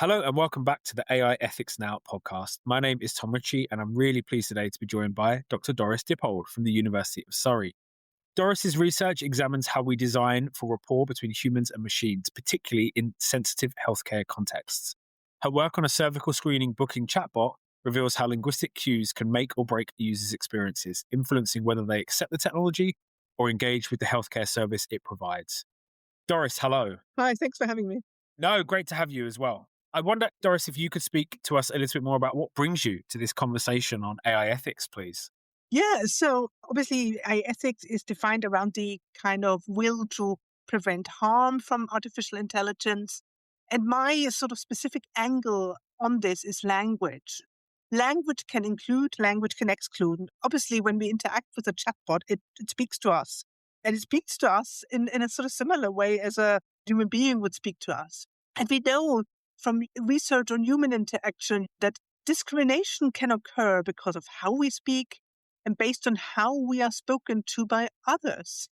Hello and welcome back to the AI Ethics Now podcast. My name is Tom Ritchie and I'm really pleased today to be joined by Dr. Doris Dippold from the University of Surrey. Doris's research examines how we design for rapport between humans and machines, particularly in sensitive healthcare contexts. Her work on a cervical screening booking chatbot reveals how linguistic cues can make or break users' experiences, influencing whether they accept the technology or engage with the healthcare service it provides. Doris, hello. Hi, thanks for having me. No, great to have you as well. I wonder, Doris, if you could speak to us a little bit more about what brings you to this conversation on AI ethics, please. Yeah, so obviously, ethics is defined around the kind of will to prevent harm from artificial intelligence. And my sort of specific angle on this is language. Language can include, language can exclude. Obviously, when we interact with a chatbot, it speaks to us. And it speaks to us in a sort of similar way as a human being would speak to us. And we know from research on human interaction that discrimination can occur because of how we speak and based on how we are spoken to by others.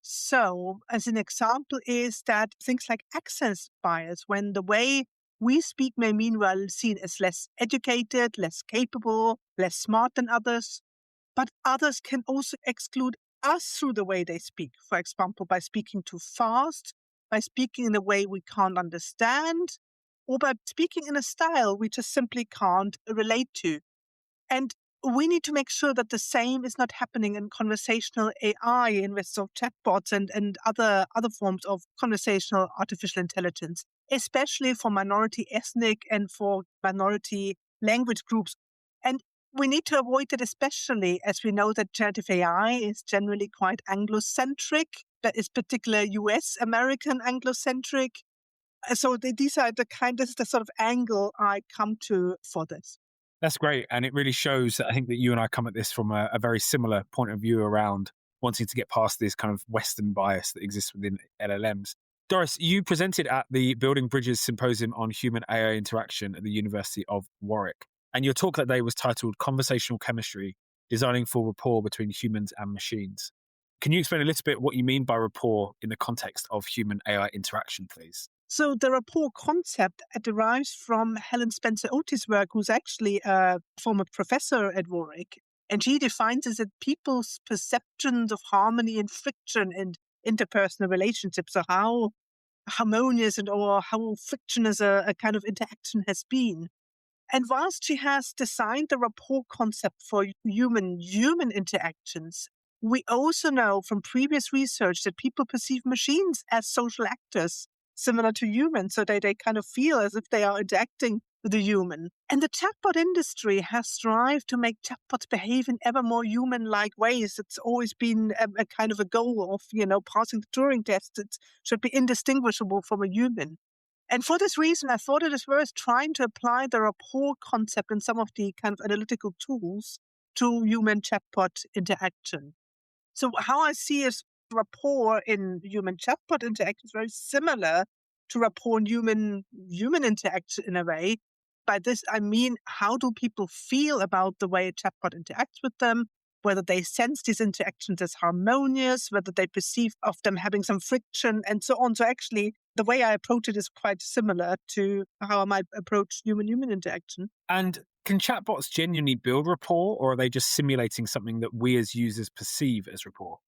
So, as an example, is that things like accent bias, when the way we speak may meanwhile seen as less educated, less capable, less smart than others, but others can also exclude us through the way they speak. For example, by speaking too fast, by speaking in a way we can't understand, or by speaking in a style we just simply can't relate to. And we need to make sure that the same is not happening in conversational AI, in with of chatbots and other forms of conversational artificial intelligence, especially for minority ethnic and for minority language groups. And we need to avoid it, especially as we know that generative AI is generally quite Anglo-centric. That is particular US American Anglo-centric. These are this is the sort of angle I come to for this. That's great. And it really shows that I think that you and I come at this from a very similar point of view around wanting to get past this kind of Western bias that exists within LLMs. Doris, you presented at the Building Bridges Symposium on Human AI Interaction at the University of Warwick. And your talk that day was titled Conversational Chemistry, Designing for Rapport Between Humans and Machines. Can you explain a little bit what you mean by rapport in the context of human AI interaction, please? So the rapport concept derives from Helen Spencer Otis' work, who's actually a former professor at Warwick. And she defines it as people's perceptions of harmony and friction in interpersonal relationships, so how harmonious or how frictionless a kind of interaction has been. And whilst she has designed the rapport concept for human interactions, we also know from previous research that people perceive machines as social actors, similar to humans, so they kind of feel as if they are interacting with a human. And the chatbot industry has strived to make chatbots behave in ever more human-like ways. It's always been a kind of a goal of, passing the Turing test. It should be indistinguishable from a human. And for this reason, I thought it is worth trying to apply the rapport concept and some of the kind of analytical tools to human chatbot interaction. So how I see is rapport in human chatbot interaction is very similar to rapport in human interaction in a way. By this, I mean, how do people feel about the way a chatbot interacts with them, whether they sense these interactions as harmonious, whether they perceive of them having some friction, and so on. So actually, the way I approach it is quite similar to how I might approach human-human interaction. And can chatbots genuinely build rapport, or are they just simulating something that we as users perceive as rapport?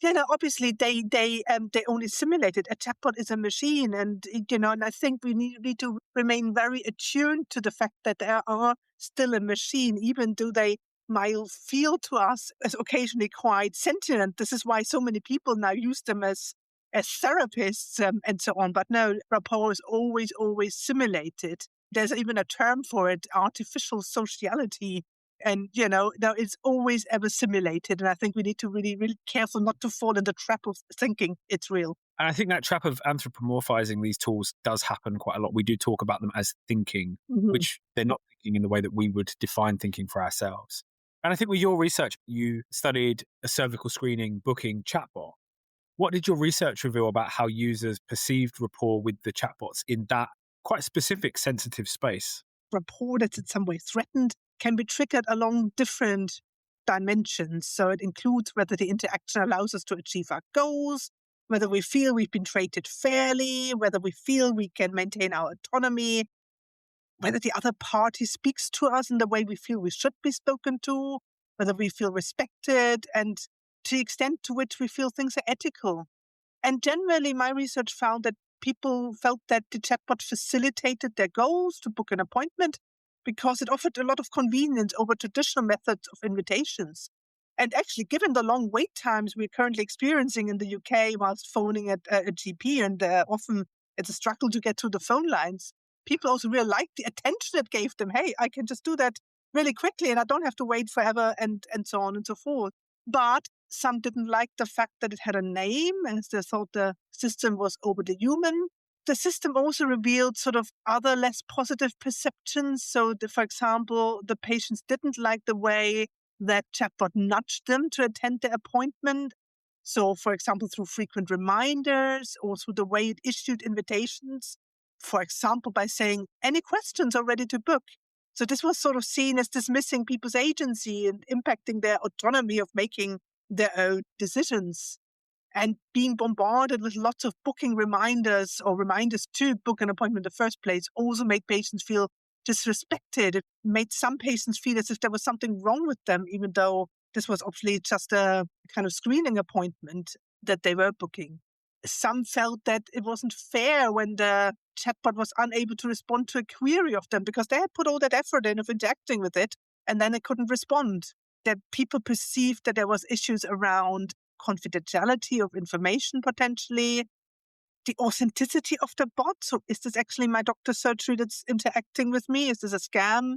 Yeah, no, obviously they only simulate it. A chatbot is a machine, and and I think we need to remain very attuned to the fact that they are still a machine, even though they might feel to us as occasionally quite sentient. This is why so many people now use them as therapists and so on. But no, rapport is always simulated. There's even a term for it, artificial sociality. And, now it's always ever simulated. And I think we need to really, really careful not to fall in the trap of thinking it's real. And I think that trap of anthropomorphizing these tools does happen quite a lot. We do talk about them as thinking, Mhm. which they're not thinking in the way that we would define thinking for ourselves. And I think with your research, you studied a cervical screening booking chatbot. What did your research reveal about how users perceived rapport with the chatbots in that quite specific sensitive space? Rapport that's in some way threatened can be triggered along different dimensions. So it includes whether the interaction allows us to achieve our goals, whether we feel we've been treated fairly, whether we feel we can maintain our autonomy, whether the other party speaks to us in the way we feel we should be spoken to, whether we feel respected, and to the extent to which we feel things are ethical. And generally, my research found that people felt that the chatbot facilitated their goals to book an appointment because it offered a lot of convenience over traditional methods of invitations. And actually, given the long wait times we're currently experiencing in the UK whilst phoning at a GP, and often it's a struggle to get through the phone lines, people also really liked the attention it gave them. Hey, I can just do that really quickly and I don't have to wait forever, and so on and so forth. But some didn't like the fact that it had a name, as they thought the system was over the human. The system also revealed sort of other less positive perceptions. So, for example, the patients didn't like the way that chatbot nudged them to attend the appointment. So, for example, through frequent reminders or through the way it issued invitations, for example, by saying, any questions are ready to book. So this was sort of seen as dismissing people's agency and impacting their autonomy of making their own decisions. And being bombarded with lots of booking reminders or reminders to book an appointment in the first place also made patients feel disrespected. It made some patients feel as if there was something wrong with them, even though this was obviously just a kind of screening appointment that they were booking. Some felt that it wasn't fair when the chatbot was unable to respond to a query of them because they had put all that effort in of interacting with it and then it couldn't respond. That people perceived that there was issues around confidentiality of information potentially, the authenticity of the bot. So is this actually my doctor's surgery that's interacting with me? Is this a scam?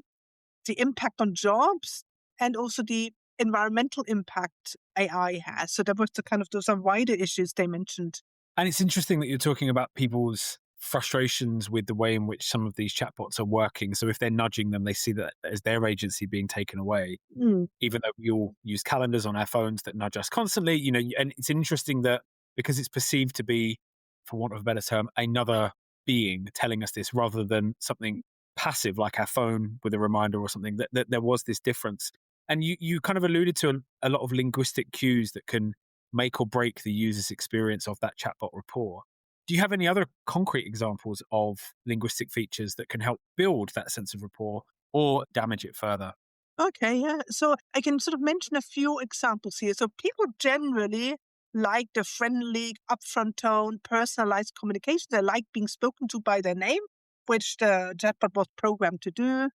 The impact on jobs and also the environmental impact AI has. So that was the kind of those are wider issues they mentioned. And it's interesting that you're talking about people's frustrations with the way in which some of these chatbots are working. So if they're nudging them, they see that as their agency being taken away, Mm. even though we all use calendars on our phones that nudge us constantly, and it's interesting that because it's perceived to be, for want of a better term, another being telling us this rather than something passive like our phone with a reminder or something, that there was this difference. And you kind of alluded to a lot of linguistic cues that can make or break the user's experience of that chatbot rapport. Do you have any other concrete examples of linguistic features that can help build that sense of rapport or damage it further? Okay, yeah. So I can sort of mention a few examples here. So people generally like the friendly, upfront tone, personalized communication. They like being spoken to by their name, which the chatbot was programmed to do.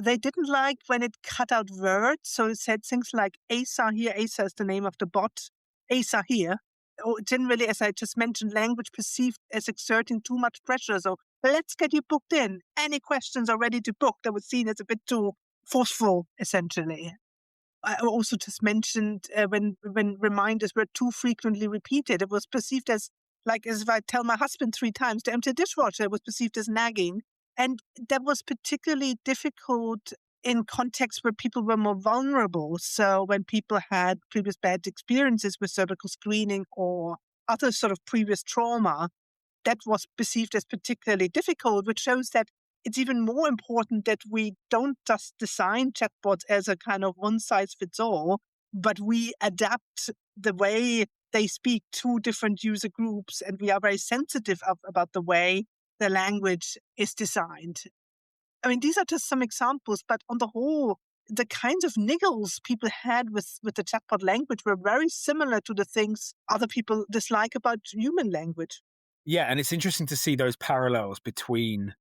They didn't like when it cut out words. So it said things like ASA here. ASA is the name of the bot. ASA here. Or generally, as I just mentioned, language perceived as exerting too much pressure. So let's get you booked in. Any questions are ready to book. That was seen as a bit too forceful, essentially. I also just mentioned when reminders were too frequently repeated, it was perceived as like as if I tell my husband 3 times to empty a dishwasher, it was perceived as nagging. And that was particularly difficult in contexts where people were more vulnerable. So when people had previous bad experiences with cervical screening or other sort of previous trauma, that was perceived as particularly difficult, which shows that it's even more important that we don't just design chatbots as a kind of one size fits all, but we adapt the way they speak to different user groups. And we are very sensitive about the way the language is designed. I mean, these are just some examples, but on the whole, the kinds of niggles people had with the chatbot language were very similar to the things other people dislike about human language. Yeah, and it's interesting to see those parallels between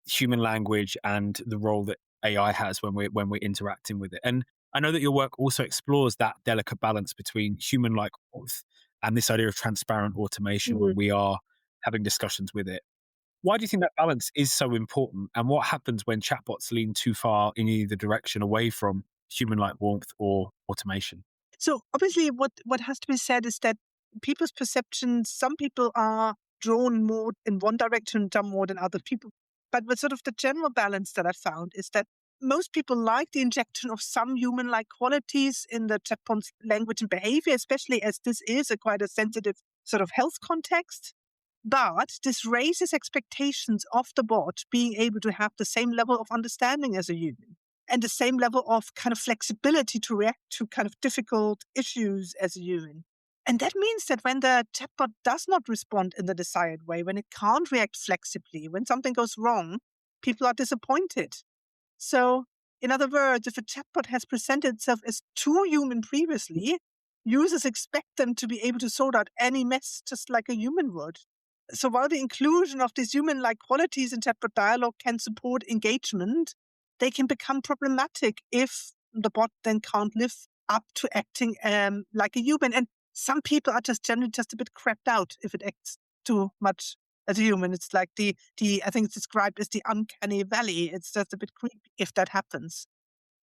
human language and the role that AI has when we're interacting with it. And I know that your work also explores that delicate balance between human-like warmth and this idea of transparent automation when we are having discussions with it. Why do you think that balance is so important? And what happens when chatbots lean too far in either direction away from human-like warmth or automation? So obviously what has to be said is that people's perceptions, some people are drawn more in one direction, some more than other people. But with sort of the general balance that I found is that most people like the injection of some human-like qualities in the chatbot's language and behavior, especially as this is a quite a sensitive sort of health context. But this raises expectations of the bot being able to have the same level of understanding as a human and the same level of kind of flexibility to react to kind of difficult issues as a human. And that means that when the chatbot does not respond in the desired way, when it can't react flexibly, when something goes wrong, people are disappointed. So, in other words, if a chatbot has presented itself as too human previously, users expect them to be able to sort out any mess just like a human would. So, while the inclusion of these human like qualities in chatbot dialogue can support engagement, they can become problematic if the bot then can't live up to acting like a human. And some people are just generally just a bit crapped out if it acts too much as a human. It's like the I think it's described as the uncanny valley. It's just a bit creepy if that happens.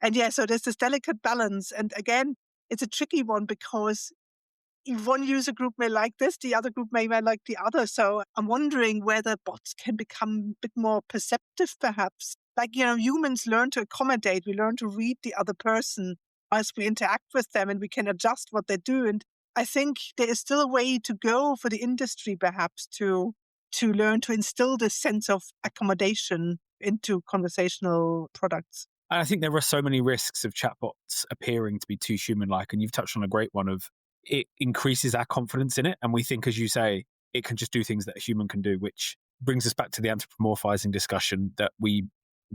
And yeah, so there's this delicate balance. And again, it's a tricky one because if one user group may like this, the other group may like the other. So I'm wondering whether bots can become a bit more perceptive, perhaps. Like, humans learn to accommodate, we learn to read the other person as we interact with them and we can adjust what they do. And I think there is still a way to go for the industry, perhaps, to learn to instill this sense of accommodation into conversational products. And I think there are so many risks of chatbots appearing to be too human like. And you've touched on a great one of it increases our confidence in it. And we think, as you say, it can just do things that a human can do, which brings us back to the anthropomorphizing discussion that we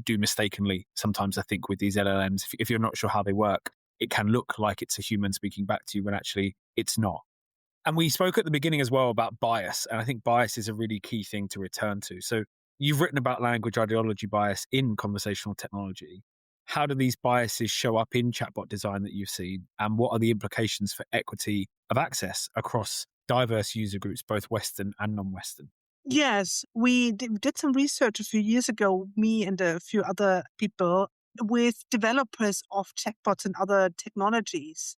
do mistakenly sometimes, I think, with these LLMs. If you're not sure how they work, it can look like it's a human speaking back to you when actually it's not. And we spoke at the beginning as well about bias. And I think bias is a really key thing to return to. So you've written about language ideology bias in conversational technology. How do these biases show up in chatbot design that you've seen? And what are the implications for equity of access across diverse user groups, both Western and non-Western? Yes, we did some research a few years ago, me and a few other people, with developers of chatbots and other technologies.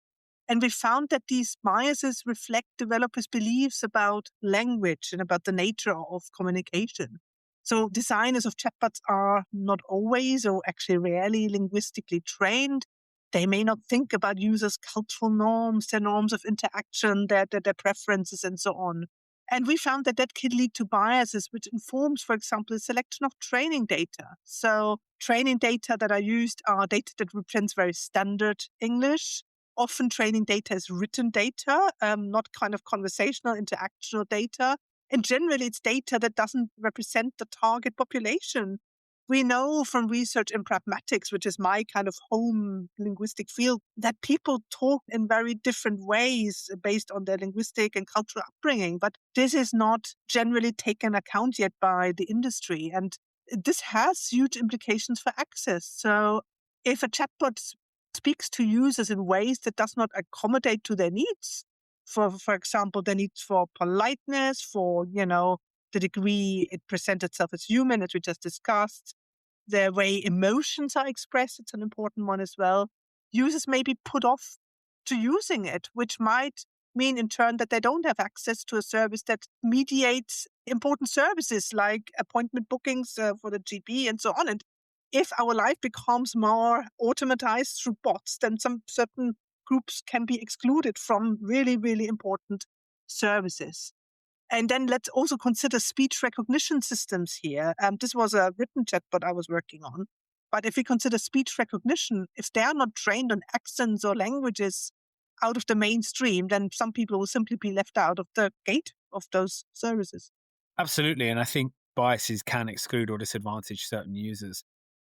And we found that these biases reflect developers' beliefs about language and about the nature of communication. So designers of chatbots are not always or actually rarely linguistically trained. They may not think about users' cultural norms, their norms of interaction, their preferences, and so on. And we found that that can lead to biases, which informs, for example, the selection of training data. So training data that are used are data that represents very standard English. Often training data is written data, not kind of conversational, interactional data. And generally, it's data that doesn't represent the target population. We know from research in pragmatics, which is my kind of home linguistic field, that people talk in very different ways based on their linguistic and cultural upbringing. But this is not generally taken account yet by the industry. And this has huge implications for access. So if a chatbot speaks to users in ways that does not accommodate to their needs, for example, the needs for politeness, for, the degree it presents itself as human, as we just discussed, the way emotions are expressed, it's an important one as well. Users may be put off to using it, which might mean in turn that they don't have access to a service that mediates important services like appointment bookings for the GP and so on. And if our life becomes more automatized through bots, then some certain groups can be excluded from really, really important services. And then let's also consider speech recognition systems here. This was a written chatbot I was working on. But if we consider speech recognition, if they are not trained on accents or languages out of the mainstream, then some people will simply be left out of the gate of those services. Absolutely. And I think biases can exclude or disadvantage certain users.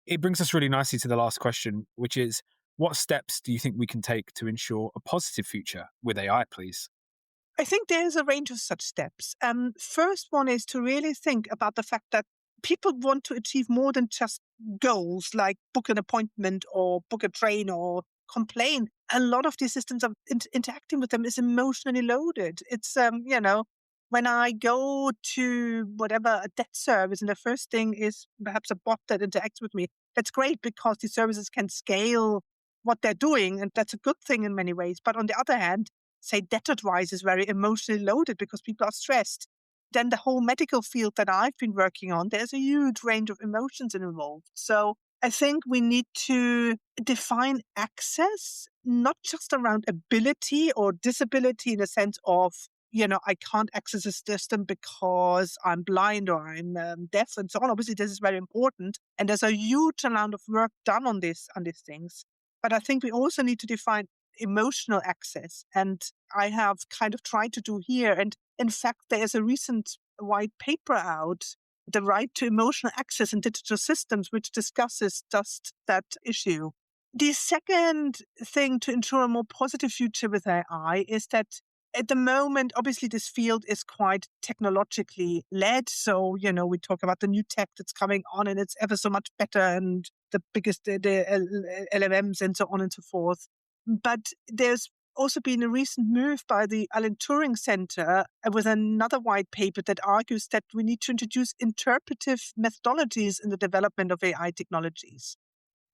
It brings us really nicely to the last question, which is what steps do you think we can take to ensure a positive future with AI, please? I think there's a range of such steps. First one is to really think about the fact that people want to achieve more than just goals like book an appointment or book a train or complain. A lot of these systems of interacting with them is emotionally loaded. It's, when I go to whatever a debt service and the first thing is perhaps a bot that interacts with me, that's great because these services can scale what they're doing. And that's a good thing in many ways. But on the other hand, say debt advice is very emotionally loaded because people are stressed. Then the whole medical field that I've been working on, there's a huge range of emotions involved. So I think we need to define access, not just around ability or disability in the sense of, I can't access a system because I'm blind or I'm deaf and so on. Obviously, this is very important. And there's a huge amount of work done on these things. But I think we also need to define emotional access. And I have kind of tried to do here. And in fact, there is a recent white paper out the right to emotional access in digital systems, which discusses just that issue. The second thing to ensure a more positive future with AI is that at the moment, obviously, this field is quite technologically led. So, we talk about the new tech that's coming on and it's ever so much better and the biggest, the LLMs and so on and so forth. But there's also been a recent move by the Alan Turing Center with another white paper that argues that we need to introduce interpretive methodologies in the development of AI technologies.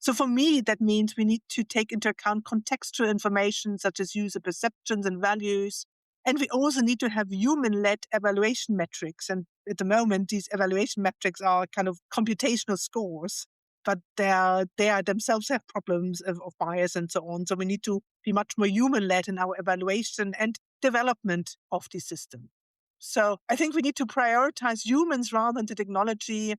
So for me, that means we need to take into account contextual information such as user perceptions and values. And we also need to have human-led evaluation metrics. And at the moment, these evaluation metrics are kind of computational scores, but they are themselves have problems of bias and so on. So we need to be much more human-led in our evaluation and development of the system. So I think we need to prioritize humans rather than the technology,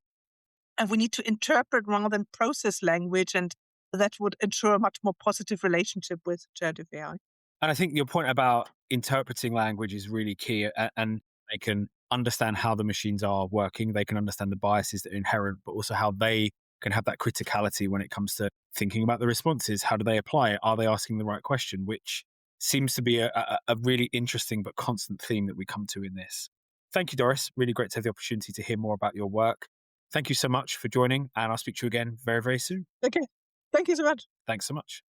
and we need to interpret rather than process language, and that would ensure a much more positive relationship with generative AI. And I think your point about interpreting language is really key. And they can understand how the machines are working. They can understand the biases that are inherent, but also how they can have that criticality when it comes to thinking about the responses. How do they apply it? Are they asking the right question? Which seems to be a really interesting but constant theme that we come to in this. Thank you, Doris. Really great to have the opportunity to hear more about your work. Thank you so much for joining, and I'll speak to you again very, very soon. Okay. Thank you so much. Thanks so much.